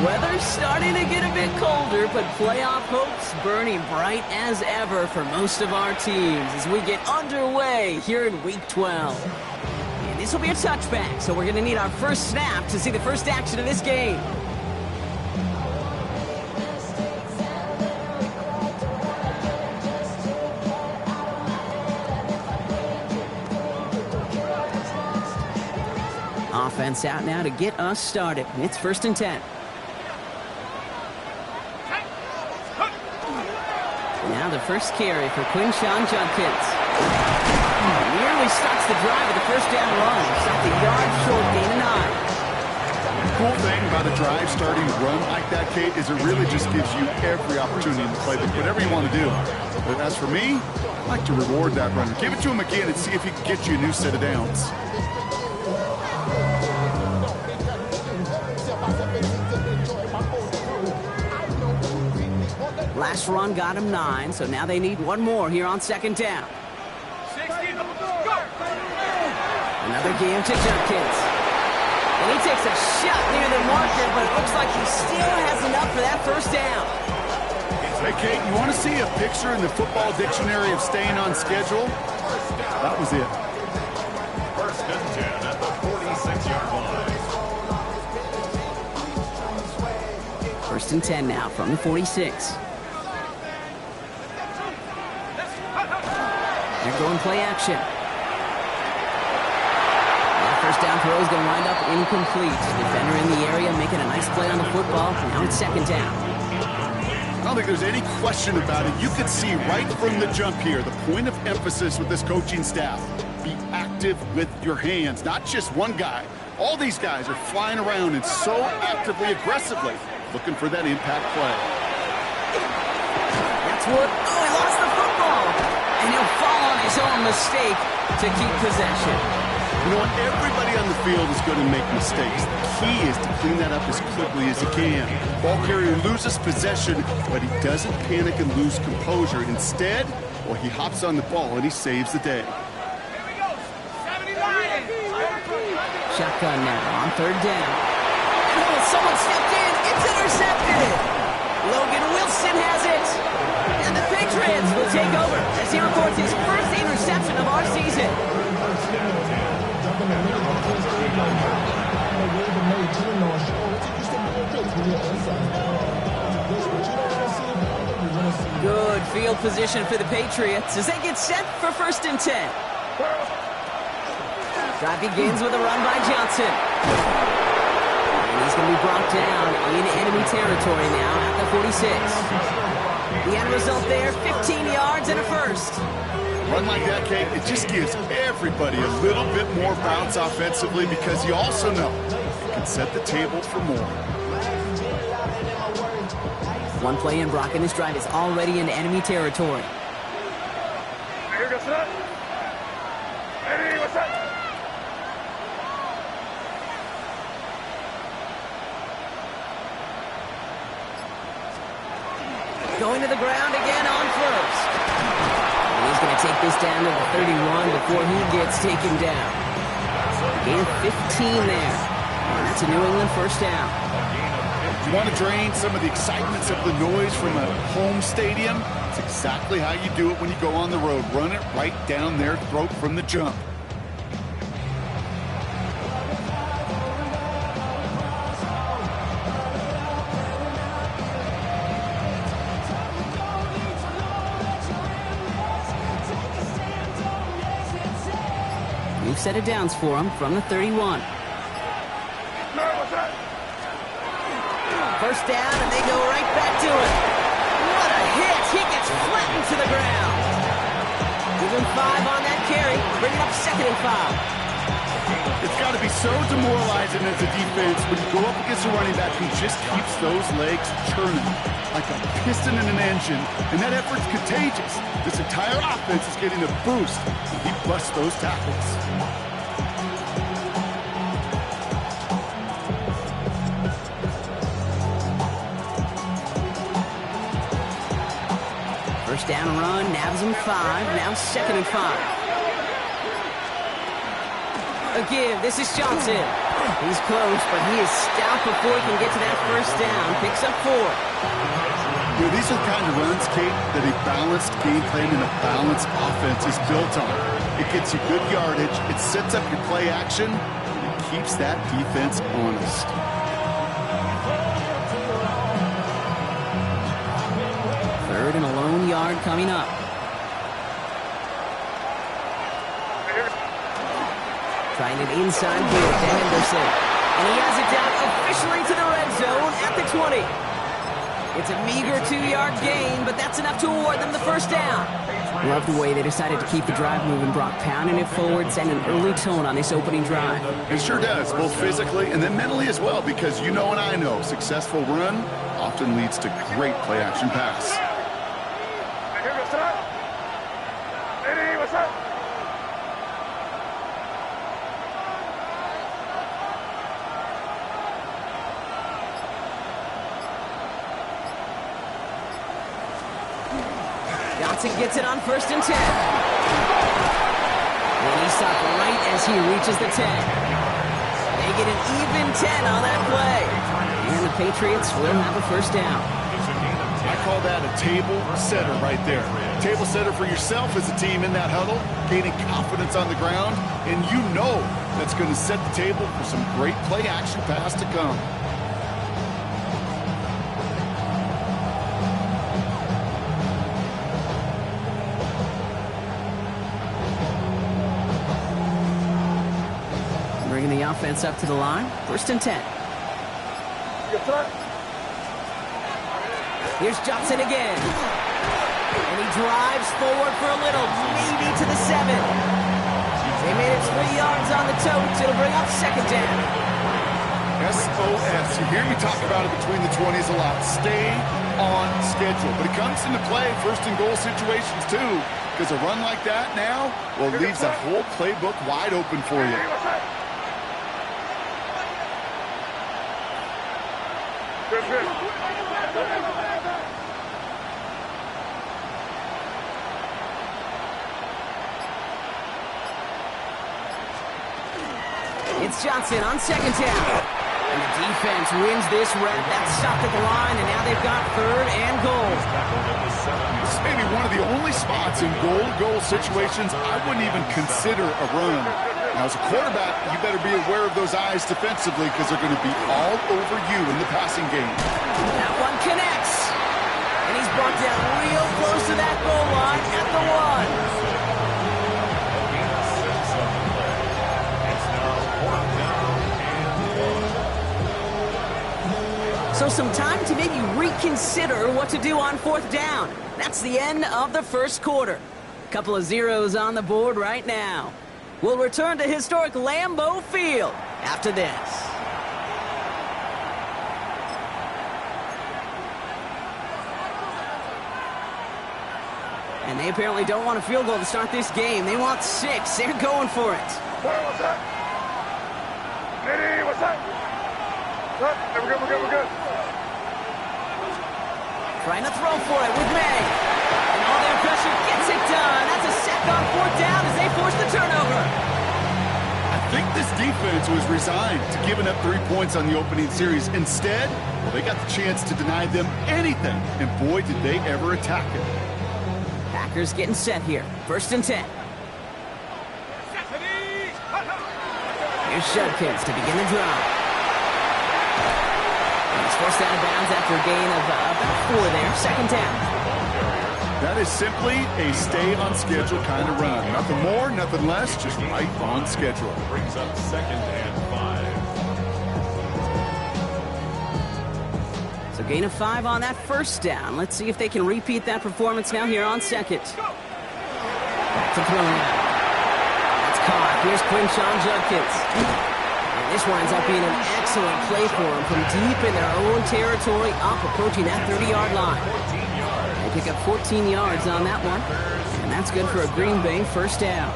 Weather's starting to get a bit colder, but playoff hopes burning bright as ever for most of our teams as we get underway here in Week 12. And this will be a touchback, so we're going to need our first snap to see the first action of this game. Offense out now to get us started. It's 1st and 10. Now the first carry for Quinshawn Judkins. Nearly starts the drive with the first down run. Stopped a yard short, gain of 9. The cool thing about a drive starting to run like that, Kate, is it really just gives you every opportunity to play whatever you want to do. But as for me, I like to reward that runner. Give it to him again and see if he can get you a new set of downs. Last run got him 9, so now they need one more here on 2nd down. Another game to Judkins. And he takes a shot near the marker, but it looks like he still has enough for that first down. Hey, Kate, you want to see a picture in the football dictionary of staying on schedule? That was it. 1st and 10 at the 46-yard line. 1st and 10 now from the 46. They're going play action. That first down throw is going to wind up incomplete. Defender in the area making a nice play on the football. Now it's 2nd down. I don't think there's any question about it. You can see right from the jump here, the point of emphasis with this coaching staff. Be active with your hands, not just one guy. All these guys are flying around and so actively, aggressively looking for that impact play. That's what... Oh, he lost the football. And he'll fall on his own mistake to keep possession. You know what? Everybody on the field is going to make mistakes. The key is to clean that up as quickly as he can. Ball carrier loses possession, but he doesn't panic and lose composure. Instead, well, he hops on the ball and he saves the day. Here we go. 79. Shotgun now on 3rd down. Oh, someone stepped in. It's intercepted. Logan Wilson has it. And the Patriots will take over as he records his first interception of our season. Good field position for the Patriots as they get set for 1st and 10. Drive begins with a run by Johnson. And he's going to be brought down in enemy territory now at the 46. The end result there, 15 yards and a first. Run like that, Kate, it just gives everybody a little bit more bounce offensively because you also know it can set the table for more. One play in, Brock, and this drive is already in enemy territory. Going to the ground again on 1st. And he's going to take this down to the 31 before he gets taken down. Gain of 15 there. And that's a New England first down. You want to drain some of the excitements of the noise from a home stadium? It's exactly how you do it when you go on the road. Run it right down their throat from the jump. We've set it downs for him from the 31. First down, and they go right back to it. What a hit! He gets flattened to the ground. Give him 5 on that carry. Bring it up 2nd and 5. It's got to be so demoralizing as a defense when you go up against a running back who just keeps those legs churning like a piston in an engine, and that effort's contagious. This entire offense is getting a boost when he busts those tackles. First down run, nabs him 5, now 2nd and 5. A give. This is Johnson. He's close, but he is stout before he can get to that first down. Picks up 4. You know, these are the kind of runs, Kate, that a balanced game plan and a balanced offense is built on. It gets you good yardage, it sets up your play action, and it keeps that defense honest. Third and a lone yard coming up. Trying it inside here to Henderson. And he has it down officially to the red zone at the 20. It's a meager 2-yard gain, but that's enough to award them the first down. Love the way they decided to keep the drive moving, Brock, pounding it forward, setting an early tone on this opening drive. It sure does, both physically and then mentally as well, because you know and I know, successful run often leads to great play-action pass. Johnson gets it on 1st and 10. And he's stopped right as he reaches the 10. They get an even 10 on that play. And the Patriots will have a first down. I call that a table setter right there. Table setter for yourself as a team in that huddle, gaining confidence on the ground, and you know that's going to set the table for some great play action pass to come. Bringing the offense up to the line. 1st and 10. Here's Johnson again. And he drives forward for a little, maybe to the 7. They made it 3 yards on the totes. It'll bring up 2nd down. SOS. You hear me talk about it between the 20s a lot. Stay on schedule. But it comes into play 1st and goal situations too. Because a run like that now, well, leaves the whole playbook wide open for you. It's Johnson on 2nd down. And the defense wins this rep. That's stopped at the line, and now they've got 3rd and goal. This is maybe one of the only spots in goal-to-goal situations I wouldn't even consider a run. Now, as a quarterback, you better be aware of those eyes defensively because they're going to be all over you in the passing game. That one connects. And he's brought down real close to that goal line at the 1. So some time to maybe reconsider what to do on 4th down. That's the end of the first quarter. Couple of zeros on the board right now. We'll return to historic Lambeau Field after this. And they apparently don't want a field goal to start this game. They want 6. They're going for it. What's up? Nitty, what's up? We're good. Trying to throw for it with May. And all their pressure gets it done. That's a sack on 4th down as they force the turnover. I think this defense was resigned to giving up 3 points on the opening series. Instead, well, they got the chance to deny them anything. And boy, did they ever attack it. Packers getting set here. 1st and 10. Here's Judkins to begin the drive. He's forced out of bounds after a gain of about 4 there. 2nd down. That is simply a stay-on-schedule kind of run. Nothing more, nothing less, just right on schedule. Brings up 2nd and 5. So gain of 5 on that 1st down. Let's see if they can repeat that performance now here on 2nd. Back to throw now. That's caught. Here's Quinshawn Judkins. And this winds up being an excellent play for them from deep in their own territory, up approaching that 30-yard line. They pick up 14 yards on that one, and that's good for a Green Bay first down.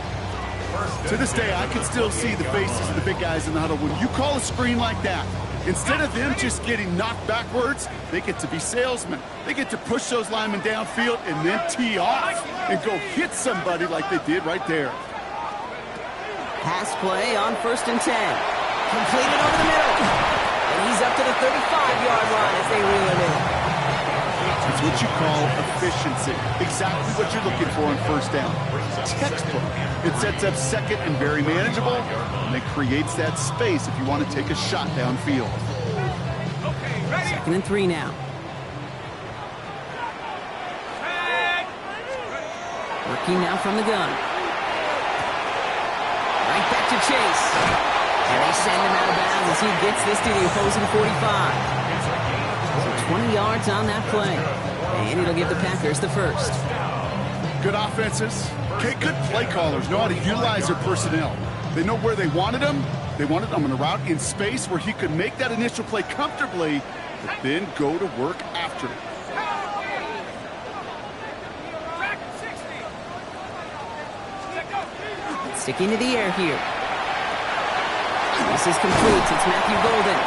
To this day, I can still see the faces of the big guys in the huddle. When you call a screen like that, instead of them just getting knocked backwards, they get to be salesmen. They get to push those linemen downfield and then tee off and go hit somebody like they did right there. Pass play on 1st and 10. Completed over the middle. And he's up to the 35-yard line as they reel him in. It's what you call efficiency. Exactly what you're looking for on 1st down. Textbook. It sets up 2nd and very manageable, and it creates that space if you want to take a shot downfield. 2nd and 3 now. Working now from the gun. Right back to Chase. And they send him out of bounds as he gets this to the opposing 45. So 20 yards on that play. And it'll give the Packers the first. Good offenses. Okay, good play callers know how to utilize their personnel. They know where they wanted him. They wanted him on a route in space where he could make that initial play comfortably, but then go to work after it. Sticking to the air here. This is complete. It's Matthew Golden.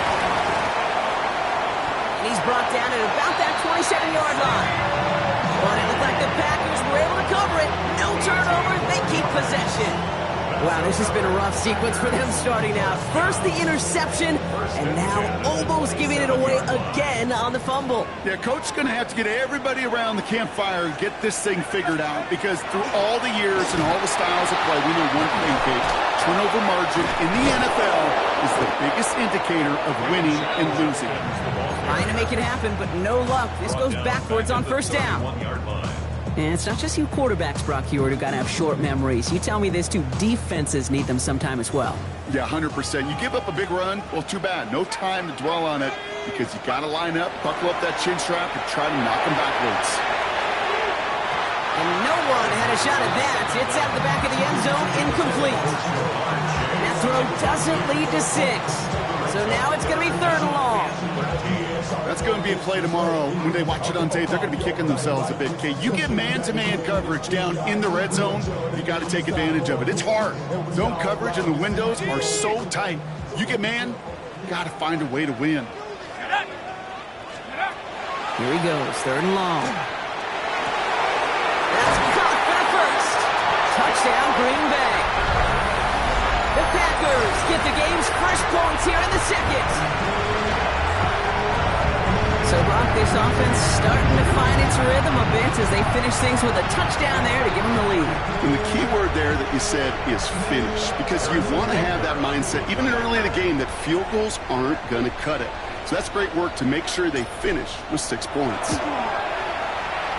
And he's brought down at about that 27-yard line. But it looked like the Packers were able to cover it. No turnovers. They keep possession. Wow, this has been a rough sequence for them starting out. First the interception, and now almost giving it away again on the fumble. Yeah, Coach's going to have to get everybody around the campfire and get this thing figured out, because through all the years and all the styles of play, we know one thing, Kate. Turnover margin in the NFL is the biggest indicator of winning and losing. Trying to make it happen, but no luck. This goes backwards on 1st down. And it's not just you quarterbacks, Brock Hewitt, who got to have short memories. You tell me this too, defenses need them sometime as well. Yeah, 100%. You give up a big run, well, too bad. No time to dwell on it, because you got to line up, buckle up that chin strap, and try to knock them backwards. And no one had a shot at that. It's out the back of the end zone, incomplete. And that throw doesn't lead to 6. So now it's going to be 3rd and long. That's going to be a play tomorrow. When they watch it on tape, they're going to be kicking themselves a bit. Okay, you get man-to-man coverage down in the red zone, you got to take advantage of it. It's hard. Zone coverage and the windows are so tight. You get man, you got to find a way to win. Here he goes, 3rd and long. That's caught for the first. Touchdown, Green Bay. The Packers get the game's first points here in the 2nd. So, Brock, this offense starting to find its rhythm a bit as they finish things with a touchdown there to give them the lead. And the key word there that you said is finish, because you want to have that mindset, even early in the game, that field goals aren't going to cut it. So that's great work to make sure they finish with 6 points.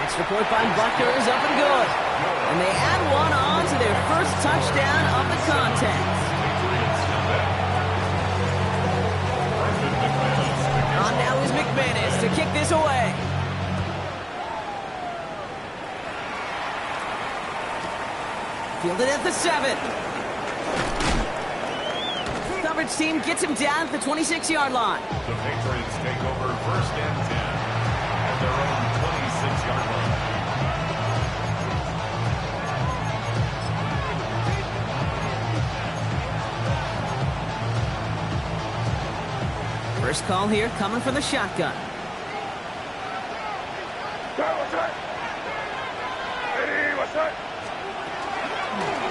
Extra point by Buckner is up and good. And they add one on to their first touchdown of the contest. On now is McManus to kick this away. Fielded at the 7. Coverage team gets him down at the 26-yard line. The Patriots take over 1st and 10 at their own 26-yard line. First call here coming from the shotgun.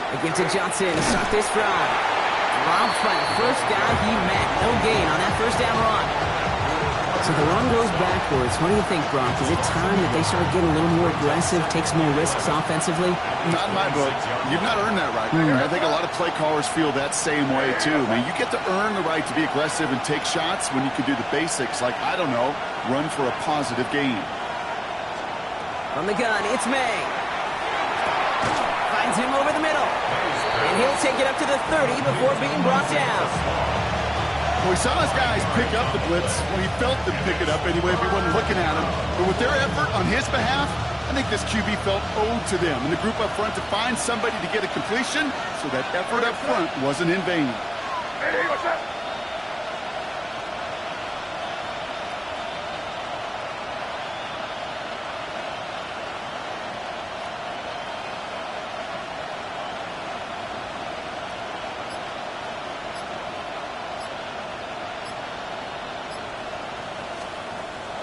They give to Johnson to start this drive. Robbed by the first guy he met. No gain on that 1st down run. So the run goes backwards. What do you think, Brock? Is it time that they start getting a little more aggressive, take some more risks offensively? Not in my book. You've not earned that right. I think a lot of play callers feel that same way, too. I mean, you get to earn the right to be aggressive and take shots when you can do the basics, like, I don't know, run for a positive gain. From the gun, it's May. Finds him over the middle. And he'll take it up to the 30 before being brought down. Well, we saw his guys pick up the blitz. Well, he felt them pick it up anyway if he wasn't looking at him. But with their effort on his behalf, I think this QB felt owed to them and the group up front to find somebody to get a completion, so that effort up front wasn't in vain. Hey, what's up?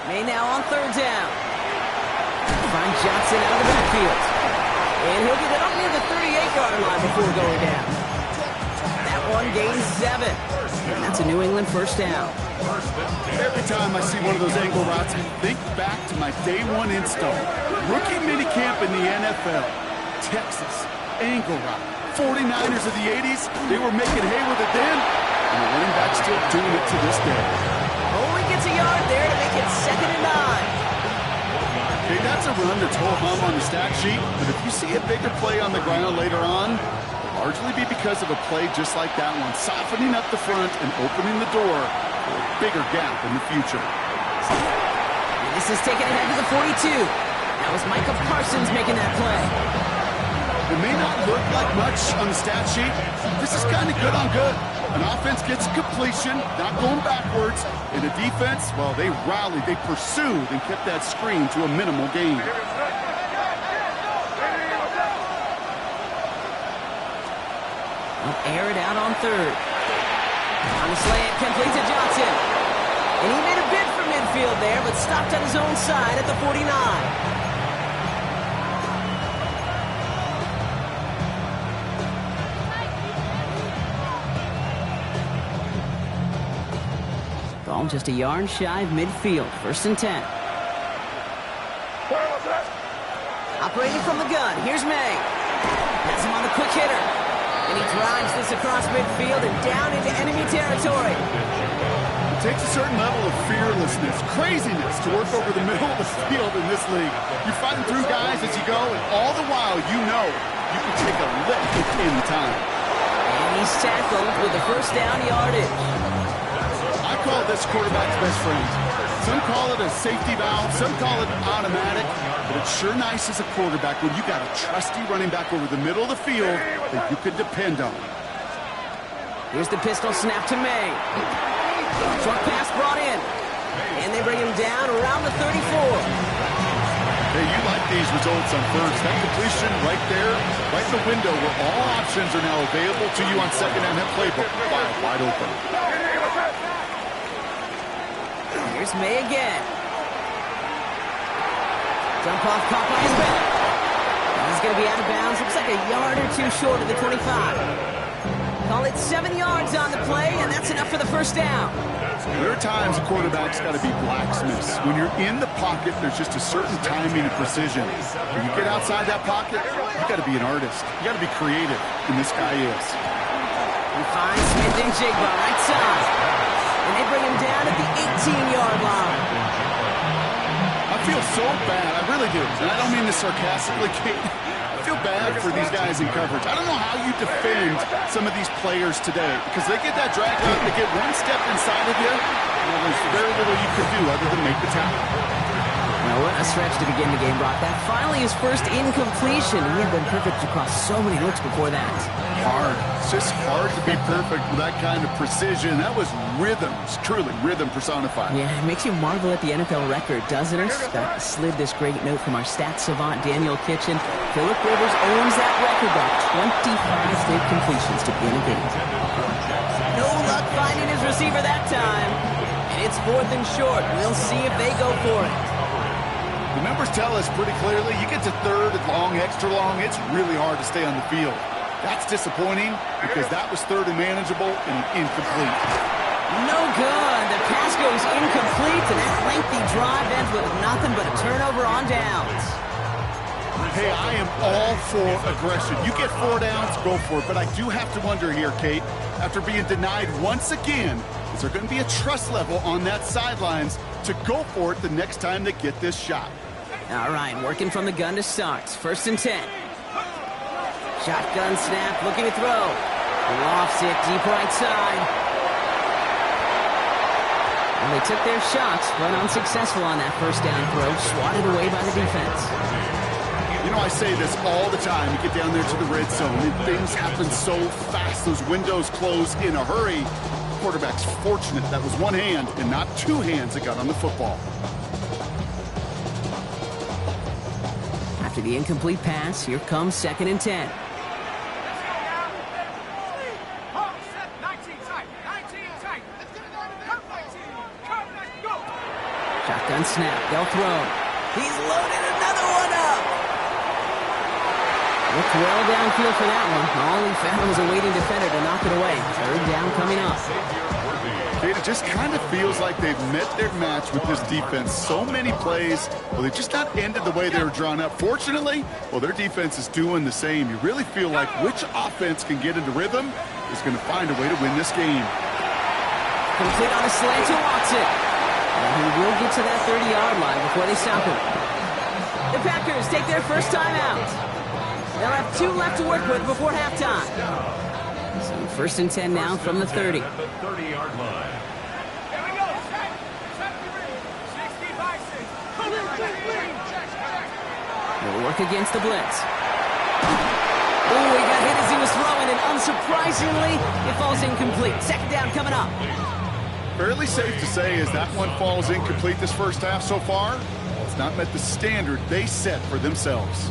May now on 3rd down. Find Johnson out of the backfield. And he'll get it up near the 38-yard line before going down. 1, gain 7. And that's a New England first down. Every time I see one of those angle routes, I think back to my day one install. Rookie minicamp in the NFL. Texas, angle route. 49ers of the 80s, they were making hay with it then, and the running back's still doing it to this day. Only gets a yard there to make it 2nd and 9. Okay, that's a run that's ho-hum on the stat sheet, but if you see a bigger play on the ground later on, it'll largely be because of a play just like that one, softening up the front and opening the door for a bigger gap in the future. And this is taken ahead to the 42. That was Micah Parsons making that play. It may not look like much on the stat sheet. This is kind of good on good. An offense gets completion, not going backwards. And the defense, well, they rallied, they pursued, and kept that screen to a minimal gain. He'll air it out on 3rd. On the slant, complete to Johnson. And he made a bid for midfield there, but stopped on his own side at the 49. Ball just a yard shy of midfield. 1st and 10. Operating from the gun. Here's May. Has him on the quick hitter. And he drives this across midfield and down into enemy territory. It takes a certain level of fearlessness, craziness to work over the middle of the field in this league. You're fighting through guys as you go, and all the while you know you can take a lick at any time. And he's tackled with the first down yardage. I call this quarterback's best friend. Some call it a safety valve, some call it automatic, but it's sure nice as a quarterback when you got a trusty running back over the middle of the field that you could depend on. Here's the pistol snap to May. Short pass brought in. And they bring him down around the 34. Hey, you like these results on first. That completion right there, right in the window where all options are now available to you on second down. That playbook wide open. Here's May again. Jump off caught by his back. He's going to be out of bounds. Looks like a yard or two short of the 25. Call it 7 yards on the play, and that's enough for the first down. There are times a quarterback's got to be blacksmiths. When you're in the pocket, there's just a certain timing and precision. When you get outside that pocket, you got to be an artist. You got to be creative, and this guy is. He finds Smith and Jigba right side. And they bring him down at the 18-yard line. I feel so bad. I really do. And I don't mean this sarcastically, Kate. I feel bad for these guys in coverage. I don't know how you defend some of these players today because they get that drag out, they get one step inside of you, and there's very little you can do other than make the tackle. Well, what a stretch to begin the game, Brock. That finally his first incompletion. He had been perfect across so many looks before that. Hard. It's just hard to be perfect with that kind of precision. That was rhythm. It's truly rhythm personified. Yeah, it makes you marvel at the NFL record, doesn't it? That slid this great note from our stats savant, Daniel Kitchen. Phillip Rivers owns that record by 25 straight completions to begin a game. No luck finding his receiver that time. And it's 4th and short. We'll see if they go for it. The numbers tell us pretty clearly, you get to 3rd and long, extra long, it's really hard to stay on the field. That's disappointing because that was 3rd and manageable and incomplete. No good. The pass goes incomplete, and that lengthy drive ends with nothing but a turnover on downs. Hey, I am all for aggression. You get 4 downs, go for it. But I do have to wonder here, Kate, after being denied once again, is there going to be a trust level on that sidelines to go for it the next time they get this shot? All right, working from the gun to start. 1st and 10. Shotgun snap, looking to throw. Lofts it deep right side. And they took their shots, but unsuccessful on that first down throw, swatted away by the defense. You know, I say this all the time. You get down there to the red zone, and things happen so fast. Those windows close in a hurry. The quarterback's fortunate that was one hand and not 2 hands that got on the football. After the incomplete pass, here comes 2nd and 10. Shotgun snap, they'll throw. He's loaded another one up. Looked well downfield for that one. All he found was a waiting defender to knock it away. Third down coming up. It just kind of feels like they've met their match with this defense. So many plays, well, they just not ended the way they were drawn up. Fortunately, well, their defense is doing the same. You really feel like which offense can get into rhythm is going to find a way to win this game. Complete on a slant to Watson. And he will get to that 30-yard line before they stop him. The Packers take their first time out. They'll have 2 left to work with before halftime. So first and 10 now from the 30. At the 30-yard line. They'll work against the blitz. Oh, he got hit as he was throwing, and unsurprisingly, it falls incomplete. Second down coming up. Fairly safe to say as that one falls incomplete this first half so far, it's not met the standard they set for themselves.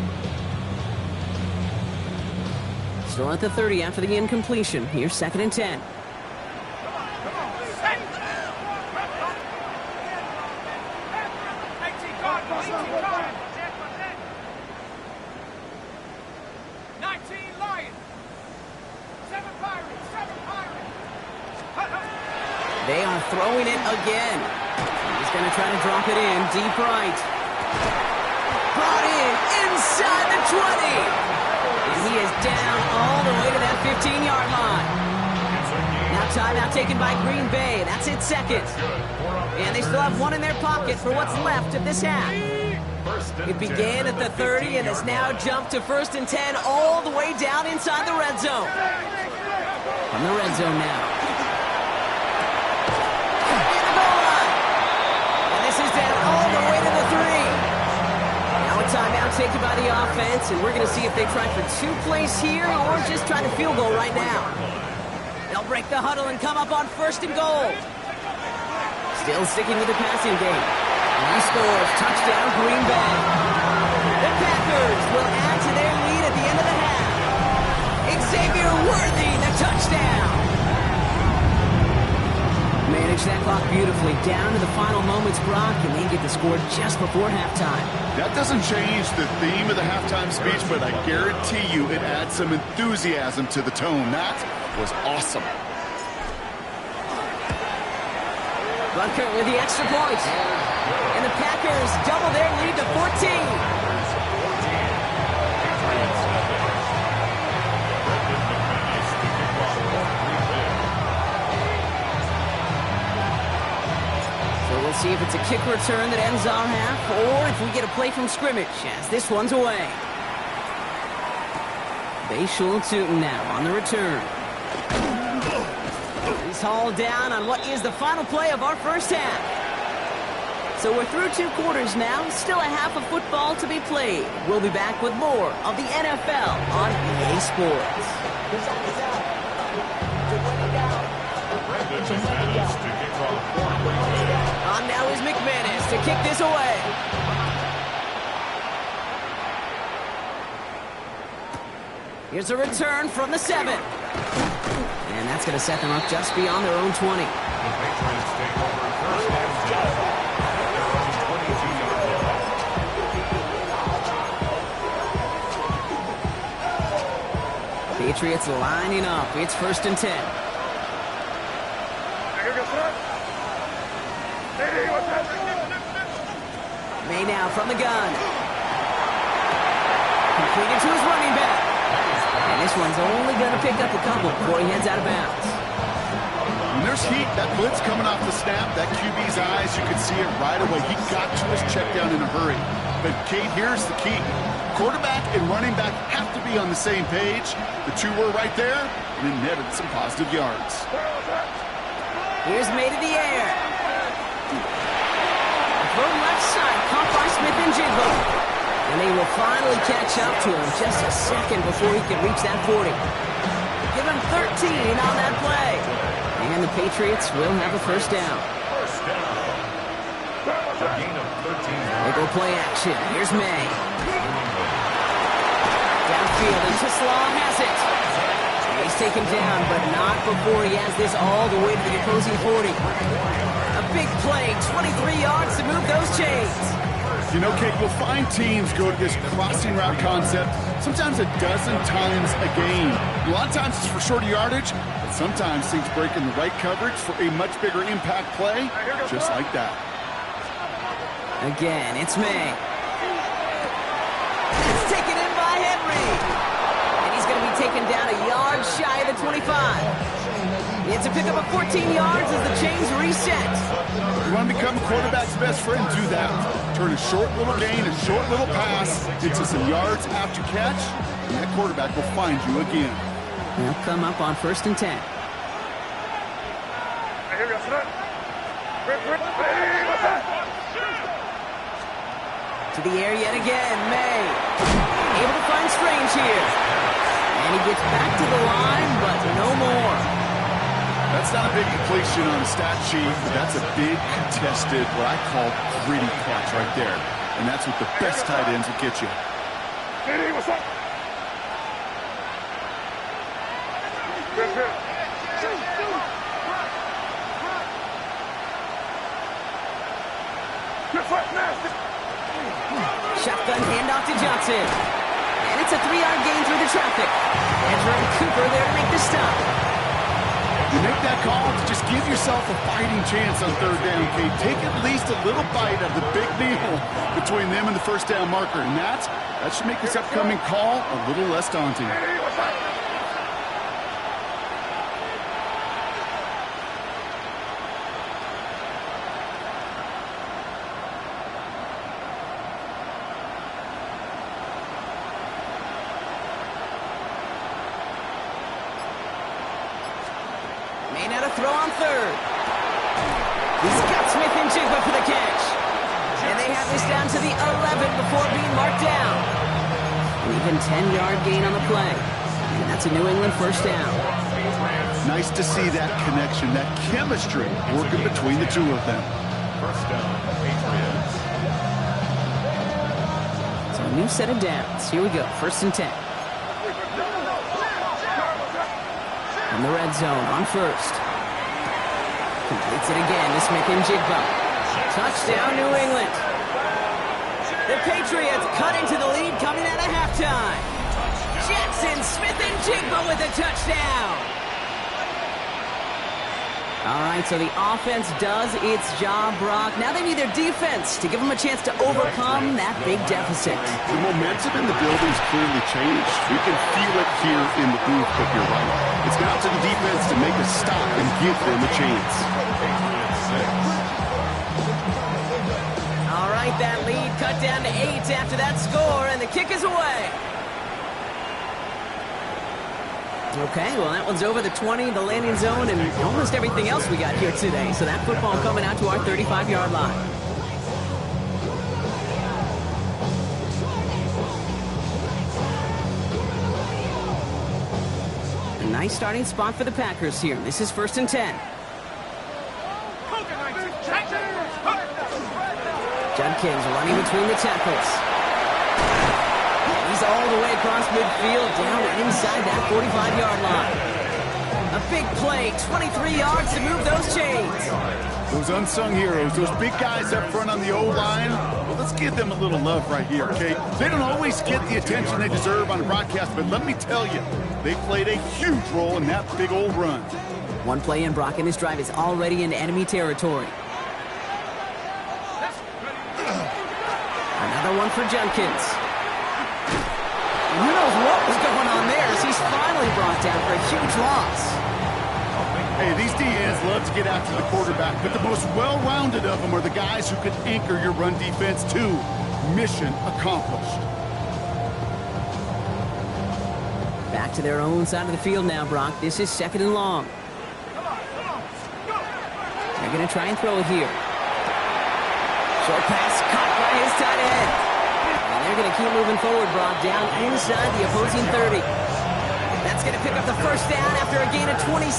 Still at the 30 after the incompletion. Here's second and 10. They are throwing it again. He's going to try to drop it in deep right. Brought in inside the 20. And he is down all the way to that 15-yard line. Now timeout taken by Green Bay. That's its second. And they still have one in their pocket for what's left of this half. It began at the 30 and has now jumped to first and 10 all the way down inside the red zone. From the red zone now. This is down all the way to the 3. Now a timeout taken by the offense, and we're going to see if they try for 2 plays here or just try to field goal right now. They'll break the huddle and come up on first and goal. Still sticking with the passing game. And he scores. Touchdown, Green Bay. The Packers will add to their lead at the end of the half. Xavier Worthy, the touchdown. Manage that clock beautifully down to the final moments, Brock, and they get the score just before halftime. That doesn't change the theme of the halftime speech, but I guarantee you it adds some enthusiasm to the tone. That was awesome. Butker with the extra point. And the Packers double their lead to 14. We'll see if it's a kick return that ends our half, or if we get a play from scrimmage, as this one's away. Bayshul Tootin now on the return. He's hauled down on what is the final play of our first half. So we're through 2 quarters now, still a half of football to be played. We'll be back with more of the NFL on EA Sports. On now is McManus to kick this away. Here's a return from the 7. And that's going to set them up just beyond their own 20. The Patriots take over first and 10. Their own 22-yard line. Patriots lining up. It's first and 10. May now from the gun. Completed to his running back. And this one's only going to pick up a couple before he heads out of bounds. When there's heat, that blitz coming off the snap, that QB's eyes, you can see it right away. He got to his check down in a hurry. But, Kate, here's the key. Quarterback and running back have to be on the same page. The 2 were right there, and it netted some positive yards. Here's May to the air. Throw left side, caught by Smith and Jiggle. And they will finally catch up to him just a second before he can reach that 40. Give him 13 on that play. And the Patriots will have a first down. First down. A gain of 13. They go play action. Here's May. Downfield, and Tisslaw has it. He's taken down, but not before he has this all the way to the opposing 40. A big play, 23 yards to move those chains. You know, Kate, you'll find teams go to this crossing route concept sometimes a dozen times a game. A lot of times it's for shorter yardage, but sometimes things break in the right coverage for a much bigger impact play, just like that. Again, it's May. It's taken in by Henry. And he's going to be taken down a yard shy of the 25. It's a pickup of 14 yards as the chains reset. You want to become a quarterback's best friend, do that. Turn a short little gain, a short little pass into some yards after catch, and that quarterback will find you again. They'll come up on 1st and 10. Here we go, son. Hey, what's that? To the air yet again, May. Able to find Strange here. And he gets back to the line, but no more. That's not a big completion on the stat sheet, but that's a big contested, what I call gritty catch right there. And that's what the best tight ends will get you. Hey, what's up? Good, good. Good fight, nasty. Shotgun handoff to Johnson. And it's a 3-yard gain through the traffic. Ezra and Cooper there to make the stop. You make that call to just give yourself a fighting chance on 3rd down, Kate. Take at least a little bite of the big deal between them and the 1st down marker. And that should make this upcoming call a little less daunting. Hey, what's that? May not have throw on 3rd. He's got Smith and Jigba for the catch. And they have this down to the 11 before being marked down. An even 10-yard gain on the play. And that's a New England 1st down. Nice to see that connection, that chemistry working between the two of them. 1st down, Patriots. So a new set of downs. Here we go, 1st and 10. In the red zone on 1st. Completes it again to Smith and Jigba. Touchdown, New England. The Patriots cut into the lead coming out of halftime. Jackson, Smith and Jigba with a touchdown. All right, so the offense does its job, Brock. Now they need their defense to give them a chance to overcome that big deficit. The momentum in the building's clearly changed. We can feel it here in the booth, but you're right. It's now to the defense to make a stop and give them a chance. All right, that lead cut down to 8 after that score, and the kick is away. Okay, well, that one's over the 20, the landing zone, and almost everything else we got here today. So that football coming out to our 35-yard line. A nice starting spot for the Packers here. This is 1st and 10. Judkins running between the tackles. He's all the way across midfield, down inside that 45-yard line. A big play, 23 yards to move those chains. Those unsung heroes, those big guys up front on the O-line, well, let's give them a little love right here, okay? They don't always get the attention they deserve on the broadcast, but let me tell you, they played a huge role in that big old run. One play in, Brock, and this drive is already in enemy territory. Another one for Judkins. Who knows what was going on there as he's finally brought down for a huge loss. Hey, these DNs love to get after the quarterback, but the most well-rounded of them are the guys who can anchor your run defense too. Mission accomplished. Back to their own side of the field now, Brock. This is 2nd and long. They're going to try and throw it here. Short pass caught by his tight end. They're going to keep moving forward, Brock, down inside the opposing 30. That's going to pick up the 1st down after a gain of 26.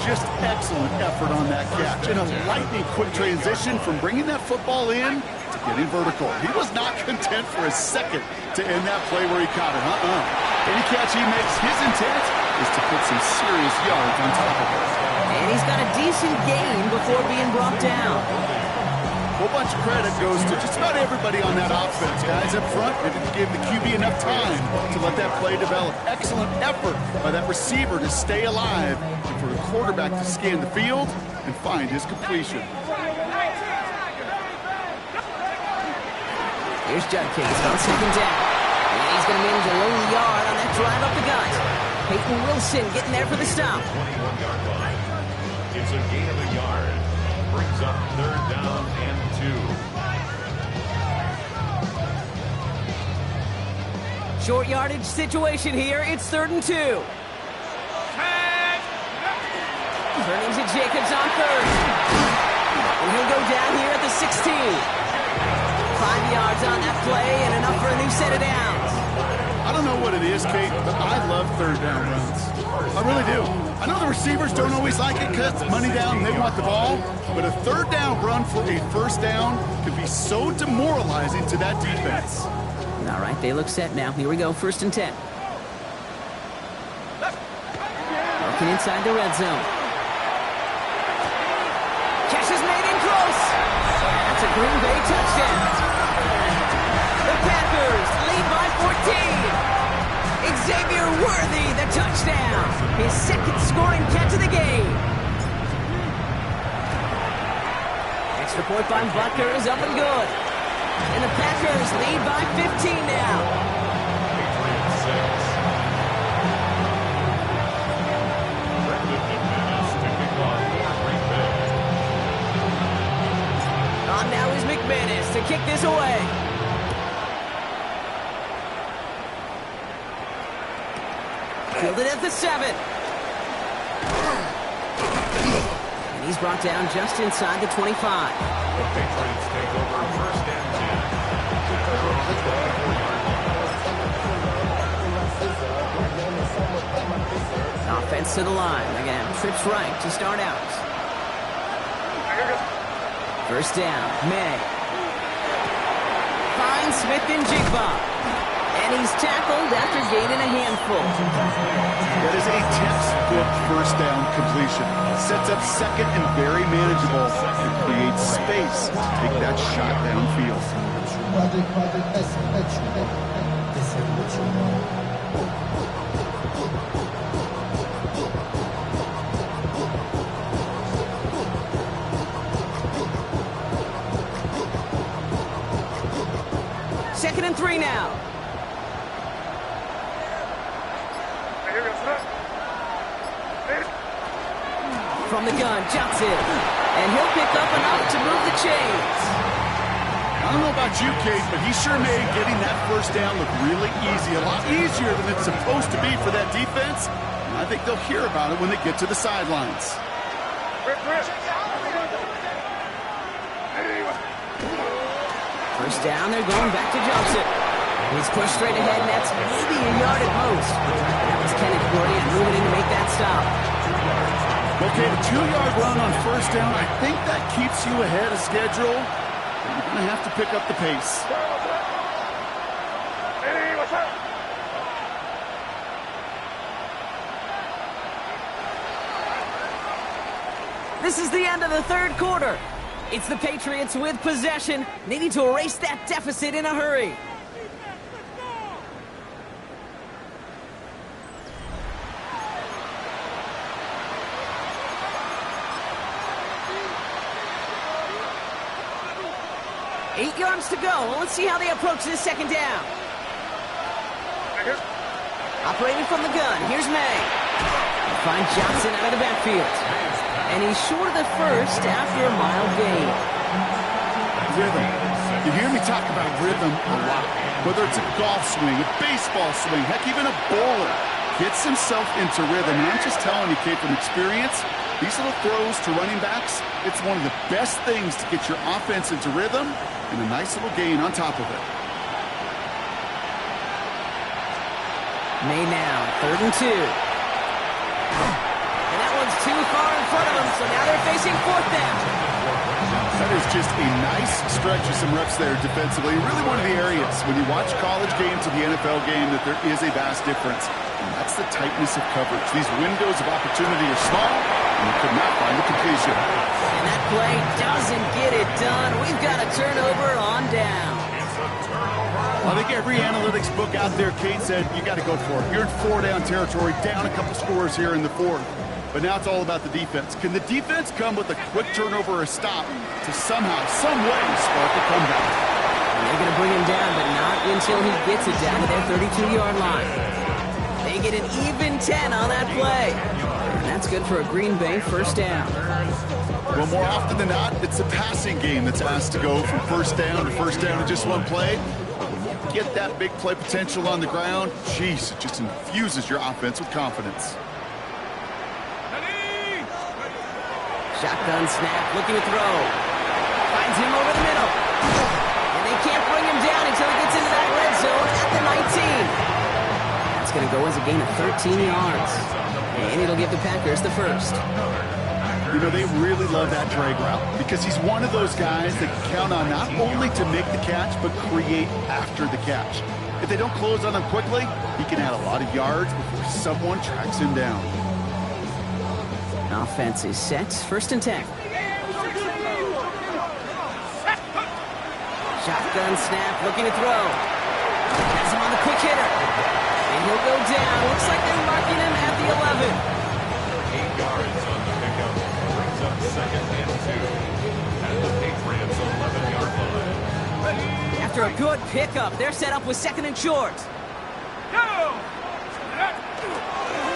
Just excellent effort on that catch. And a lightning quick transition from bringing that football in to getting vertical. He was not content for a second to end that play where he caught it. Any catch he makes, his intent is to put some serious yards on top of it. And he's got a decent gain before being brought down. whole bunch of credit goes to just about everybody on that offense. Guys up front, they didn't give the QB enough time to let that play develop. Excellent effort by that receiver to stay alive and for the quarterback to scan the field and find his completion. Here's Judkins on second down. And he's going to manage a lone yard on that drive up the gut. Peyton Wilson getting there for the stop. 21-yard line. It's a gain of a yard. Brings up 3rd down and 2. Short yardage situation here. It's 3rd and 2. Turning to Jacobs on 3rd. And he'll go down here at the 16. 5 yards on that play and enough for a new set of downs. I don't know what it is, Kate, but I love 3rd down runs. I really do. I know the receivers don't always like it because it's money down and they want the ball, but a 3rd down run for a 1st down can be so demoralizing to that defense. All right, they look set now. Here we go, 1st and 10. Looking inside the red zone. Catch is made in close. That's a Green Bay touchdown. The Packers lead by 14. Xavier Worthy, the touchdown. His 2nd scoring catch of the game. Extra point by Butker is up and good. And the Packers lead by 15 now. Patriots 6. Brendan McManus to kick off for Green Bay. On now is McManus to kick this away. Fielded at the 7. And he's brought down just inside the 25. The Patriots take over 1st and 10. Offense to the line. They're going to have trips right to start out. 1st down. May. Finds Smith-Njigba. And he's tackled after gaining a handful. That is a textbook 1st down completion. Sets up 2nd and very manageable and creates space to take that shot downfield. Second and 3 now. From the gun, Johnson. And he'll pick up enough to move the chains. I don't know about you, Kate, but he sure made getting that 1st down look really easy. A lot easier than it's supposed to be for that defense. And I think they'll hear about it when they get to the sidelines. 1st down, they're going back to Johnson. He's pushed straight ahead, and that's maybe a yard at most. That was Kenneth Grant moving in to make that stop. Okay, the 2-yard run on 1st down, I think that keeps you ahead of schedule. But you're going to have to pick up the pace. This is the end of the 3rd quarter. It's the Patriots with possession, needing to erase that deficit in a hurry. Eight yards to go. Well, let's see how they approach this 2nd down. Operating from the gun. Here's May. Finds Johnson out of the backfield. And he's short of the 1st after a mild gain. Rhythm. You hear me talk about rhythm a lot. Whether it's a golf swing, a baseball swing, heck, even a bowler gets himself into rhythm. And I'm just telling you, Kate, from experience, these little throws to running backs, it's one of the best things to get your offense into rhythm and a nice little gain on top of it. May now, 3rd and 2. And that one's too far in front of them, so now they're facing 4th down. That is just a nice stretch of some reps there defensively. Really one of the areas when you watch college games to the NFL game that there is a vast difference. And that's the tightness of coverage. These windows of opportunity are small, and you could not find the completion. And that play doesn't get it done. We've got a turnover on down. I think every analytics book out there, Kate, said you got to go for it. You're in 4-down territory, down a couple scores here in the fourth. But now it's all about the defense. Can the defense come with a quick turnover or a stop to somehow, some way, spark a comeback? They're going to bring him down, but not until he gets it down to their 32-yard line. They get an even 10 on that play. And that's good for a Green Bay first down. Well, more often than not, it's the passing game that's asked to go from first down to just one play. Get that big play potential on the ground. Jeez, it just infuses your offense with confidence. Shotgun snap, looking to throw. Finds him over the middle. And they can't bring him down until he gets into that red zone at the 19. That's going to go as a gain of 13 yards. And it'll give the Packers the first. You know, they really love that drag route because he's one of those guys that can count on not only to make the catch, but create after the catch. If they don't close on him quickly, he can add a lot of yards before someone tracks him down. Offense is set. First and 10. Shotgun snap, looking to throw. Has him on the quick hitter. And he'll go down. Looks like they're marking him at the 11. 8 yards on the pickup. Brings up second and 2. At the Patriots' 11-yard line. After a good pickup, they're set up with second and short.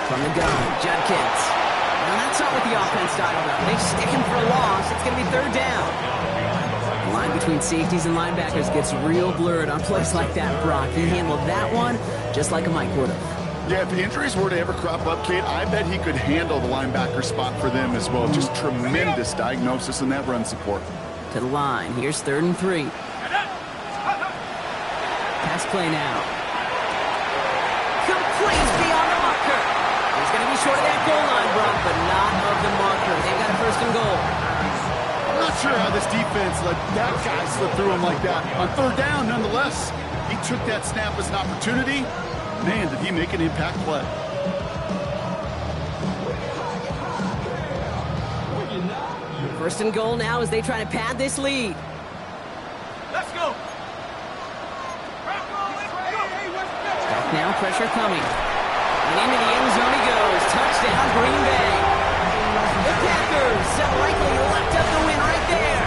From the gun, Judkins. Now that's not what the offense dialed up. They stick him for a loss. It's going to be third down. The line between safeties and linebackers gets real blurred on plays like that, Brock. He handled that one just like a Mike would have. Yeah, if injuries were to ever crop up, Kate, I bet he could handle the linebacker spot for them as well. Just tremendous diagnosis in that run support. To the line. Here's 3rd and 3. Pass play now. Complete beyond the marker. He's going to be short of that goal line, Brock, but not of the marker. They've got a 1st and goal. I'm not sure how this defense let that guy slip through him like that. On 3rd down, nonetheless, he took that snap as an opportunity. Man, did he make an impact play. First and goal now as they try to pad this lead. Let's go. Back now, pressure coming. And into the end zone he goes. Touchdown, Green Bay. The Packers have likely left up the win right there.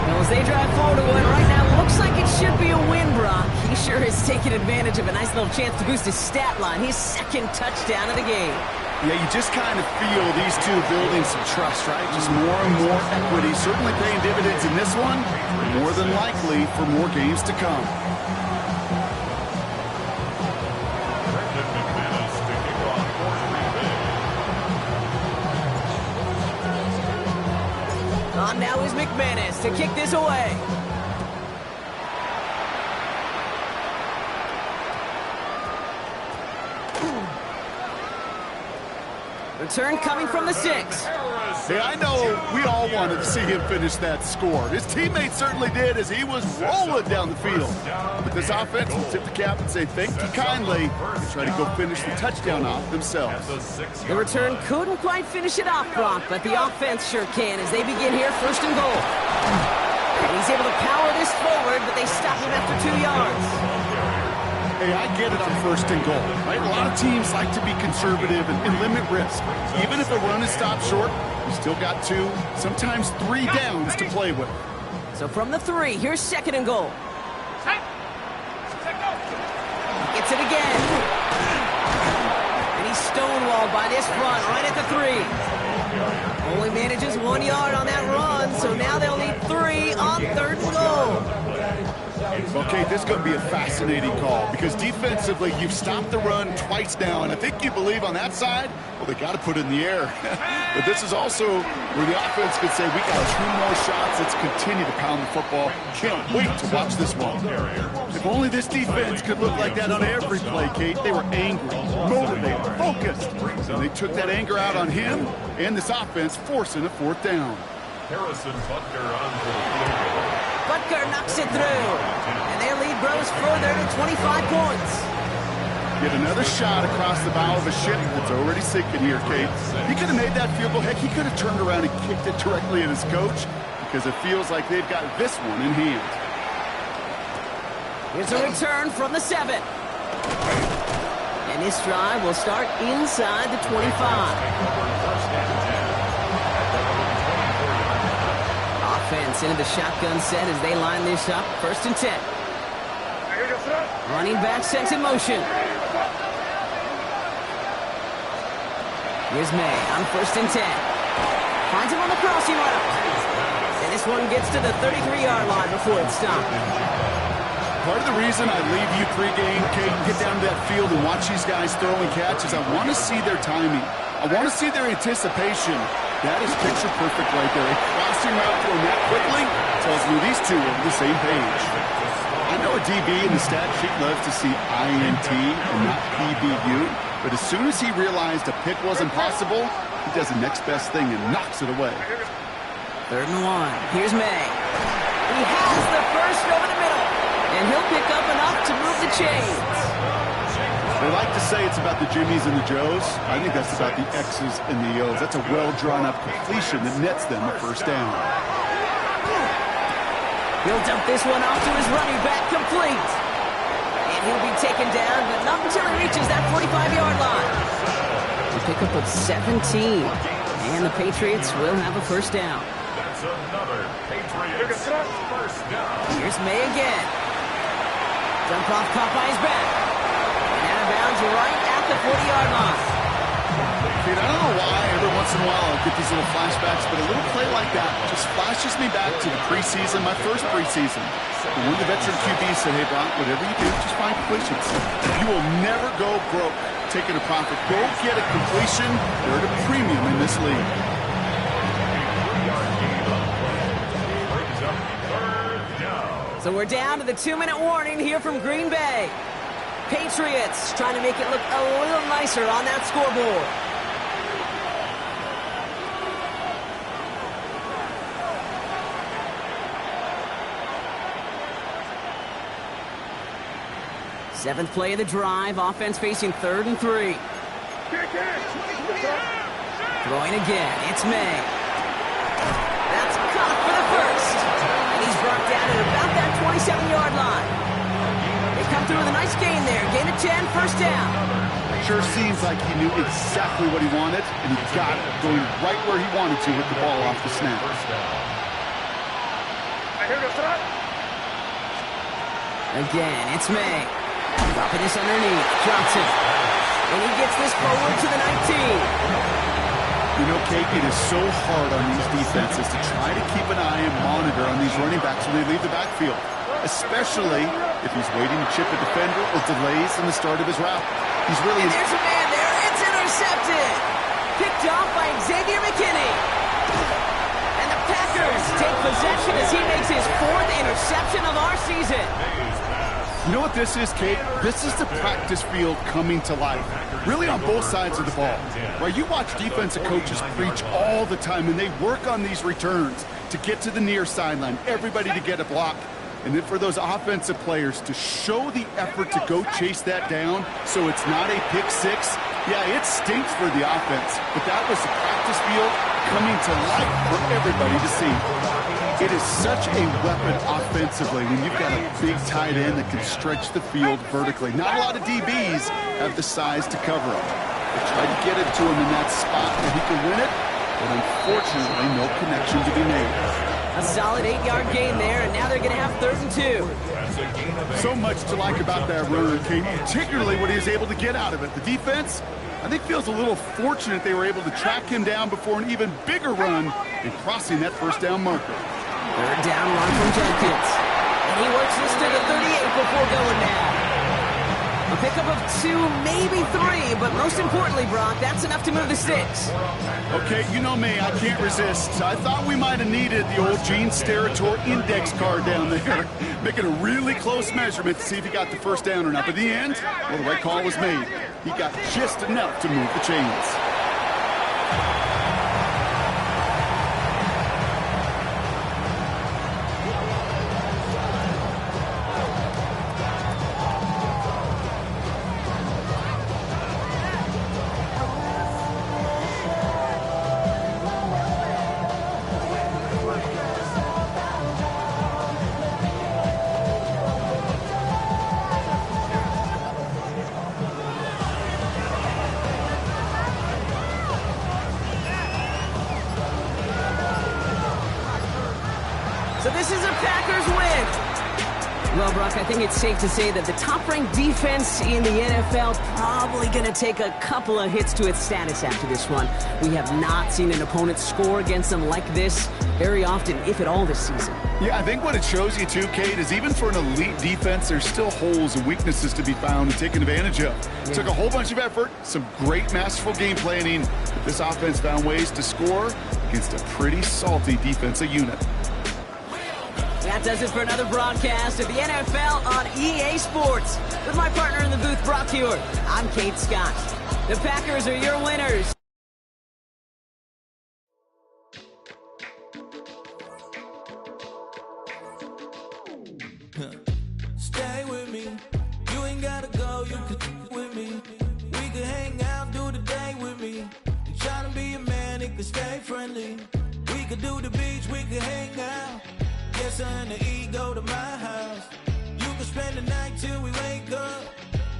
Well, as they drive forward to win right now, looks like it should be a win, Brock. He sure has taken advantage of a nice little chance to boost his stat line. His 2nd touchdown of the game. Yeah, you just kind of feel these two building some trust, right? Just more and more equity. Certainly paying dividends in this one. More than likely for more games to come. On now is McManus to kick this away. Return coming from the 6. Hey, I know we all wanted to see him finish that score. His teammates certainly did as he was rolling down the field. But this offense will tip the cap and say thank you kindly and try to go finish the touchdown off themselves. The return couldn't quite finish it off, Brock, but the offense sure can as they begin here 1st and goal. And he's able to power this forward, but they stop him after 2 yards. Hey, I get it on 1st and goal, right? A lot of teams like to be conservative and limit risk. Even if a run is stopped short, you still got 2, sometimes 3 downs to play with. So from the 3, here's 2nd and goal. Gets it again. And he's stonewalled by this front right at the 3. Only manages 1 yard on that run, so now they'll need 3 on 3rd and goal. Okay, this is going to be a fascinating call because defensively, you've stopped the run twice now, and I think you believe on that side, well, they got to put it in the air. But this is also where the offense could say, we got 2 more shots. Let's continue to pound the football. Can't wait to watch this one. If only this defense could look like that on every play, Kate. They were angry, motivated, focused. And they took that anger out on him and this offense, forcing a 4th down. Harrison Butker on for the field goal. Butker knocks it through. And their lead grows further to 25 points. Get another shot across the bow of a ship that's already sinking here, Kate. He could have made that field goal. Heck, he could have turned around and kicked it directly at his coach because it feels like they've got this one in hand. Here's a return from the 7. And this drive will start inside the 25. Offense into the shotgun set as they line this up. 1st and 10. Running back sets in motion. Here's May on 1st and 10. Finds him on the crossing route. And this one gets to the 33-yard line before it's stopped. Part of the reason I leave you pregame, Kate, get down to that field and watch these guys throw and catch is I want to see their timing. I want to see their anticipation. That is picture perfect right there. A crossing route thrown that quickly tells me these two are on the same page. I know a DB in the stat sheet loves to see INT and not PBU, but as soon as he realized a pick wasn't possible, he does the next best thing and knocks it away. 3rd and 1. Here's May. He has the first over the middle, and he'll pick up enough to move the chains. They like to say it's about the Jimmies and the Joes. I think that's about the X's and the O's. That's a well-drawn-up completion that nets them a first down. He'll dump this one off to his running back, complete. And he'll be taken down, but not until he reaches that 45-yard line. A pickup of 17. And the Patriots will have a first down. That's another Patriots first down. Here's May again. Dump off caught by his back. And out of bounds right at the 40-yard line. Kate, I don't know why every once in a while I'll get these little flashbacks, but a little play like that just flashes me back to the preseason, my first preseason. When one of the veteran QBs said, hey, Brock, whatever you do, just find completions. You will never go broke taking a profit. Go get a completion. They're at a premium in this league. So we're down to the 2-minute warning here from Green Bay. Patriots trying to make it look a little nicer on that scoreboard. Seventh play of the drive. Offense facing 3rd and 3. Throwing again. It's May. That's caught for the first. And he's brought down at about that 27-yard line. They come through with a nice gain there. Gain of 10, first down. Sure seems like he knew exactly what he wanted, and he got it, going right where he wanted to with the ball off the snap. Again, it's May. Dropping this underneath. Johnson. And he gets this forward to the 19. You know, Kate, it is so hard on these defenses to try to keep an eye and monitor on these running backs when they leave the backfield, especially if he's waiting to chip a defender or delays in the start of his route. He's really... And there's a man there. It's intercepted. Picked off by Xavier McKinney. And the Packers take possession as he makes his 4th interception of our season. You know what this is, Kate? This is the practice field coming to life. Really on both sides of the ball. Right, you watch defensive coaches preach all the time, and they work on these returns to get to the near sideline, everybody to get a block. And then for those offensive players to show the effort to go chase that down so it's not a pick six. Yeah, it stinks for the offense, but that was the practice field coming to life for everybody to see. It is such a weapon offensively when you've got a big tight end that can stretch the field vertically. Not a lot of DBs have the size to cover him. They tried to get it to him in that spot where he could win it, but unfortunately no connection to be made. A solid 8-yard gain there, and now they're going to have 3rd and 2. So much to like about that run, Kate, particularly what he was able to get out of it. The defense, I think, feels a little fortunate they were able to track him down before an even bigger run in crossing that first down marker. 3rd down run from Jenkins. And he works this to the 38 before going down. A pickup of 2, maybe 3, but most importantly, Brock, that's enough to move the sticks. Okay, you know me, I can't resist. I thought we might have needed the old Gene Steratore index card down there, making a really close measurement to see if he got the first down or not. But in the end, well, the right call was made. He got just enough to move the chains. So this is a Packers win. Well, Brock, I think it's safe to say that the top-ranked defense in the NFL probably going to take a couple of hits to its status after this one. We have not seen an opponent score against them like this very often, if at all, this season. Yeah, I think what it shows you too, Kate, is even for an elite defense, there's still holes and weaknesses to be found and taken advantage of. It took a whole bunch of effort, some great masterful game planning. This offense found ways to score against a pretty salty defensive unit. That does it for another broadcast of the NFL on EA Sports. With my partner in the booth, Brock Hewer, I'm Kate Scott. The Packers are your winners. Stay with me. You ain't gotta go, you could with me. We could hang out, do the day with me. You tryna be a man, it could stay friendly. We could do the beach, we could hang out. Yes, and the ego to my house. You can spend the night till we wake up.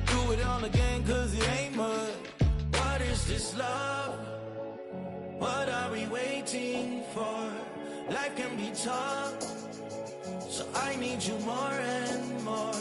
Do it all again, cause it ain't mud. What is this love? What are we waiting for? Life can be tough, so I need you more and more.